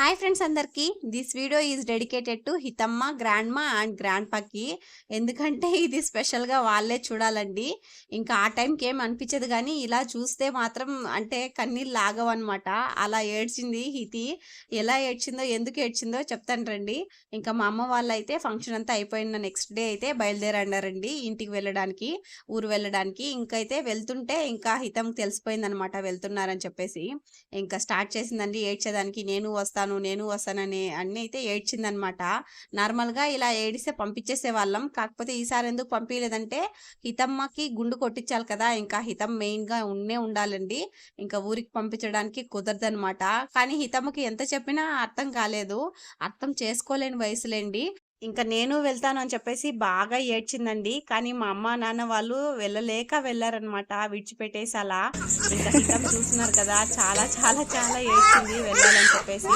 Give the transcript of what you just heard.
Hi friends అందరికీ this video is dedicated to Hitamma grandma and grand పాకి. ఎందుకంటే ఇది స్పెషల్గా వాళ్ళే చూడాలండి. ఇంకా ఆ టైంకి ఏం అనిపించదు, కానీ ఇలా చూస్తే మాత్రం అంటే కన్నీళ్ళు లాగవన్నమాట. అలా ఏడ్చింది హితి. ఎలా ఏడ్చిందో ఎందుకు ఏడ్చిందో చెప్తాను రండి. ఇంకా మా అమ్మ వాళ్ళు అయితే ఫంక్షన్ అంతా అయిపోయిన నెక్స్ట్ డే అయితే బయలుదేరన్నారండి ఇంటికి వెళ్ళడానికి, ఊరు వెళ్ళడానికి. ఇంకైతే వెళ్తుంటే ఇంకా హితంకి తెలిసిపోయిందనమాట వెళ్తున్నారని చెప్పేసి. ఇంకా స్టార్ట్ చేసిందండి ఏడ్చేదానికి. నేను వస్తానని అన్నీ అయితే ఏడ్చిందనమాట. నార్మల్గా ఇలా ఏడిస్తే పంపించేసే వాళ్ళం, కాకపోతే ఈసారి ఎందుకు పంపించలేదంటే హితమ్మకి గుండు కొట్టించాలి కదా, ఇంకా హితం మెయిన్గా ఉండాలండి. ఇంకా ఊరికి పంపించడానికి కుదరదనమాట. కానీ హితమ్మకి ఎంత చెప్పినా అర్థం కాలేదు, అర్థం చేసుకోలేని వయసులేండి. ఇంకా నేను వెళ్తాను అని చెప్పేసి బాగా ఏడ్చిందండి. కానీ మా అమ్మ నాన్న వాళ్ళు వెళ్ళలేక వెళ్ళారనమాట, విడిచిపెట్టేసి అలా. ఇంకా హితం చూస్తున్నారు కదా, చాలా చాలా చాలా ఏడ్చింది వెళ్ళాలని చెప్పేసి.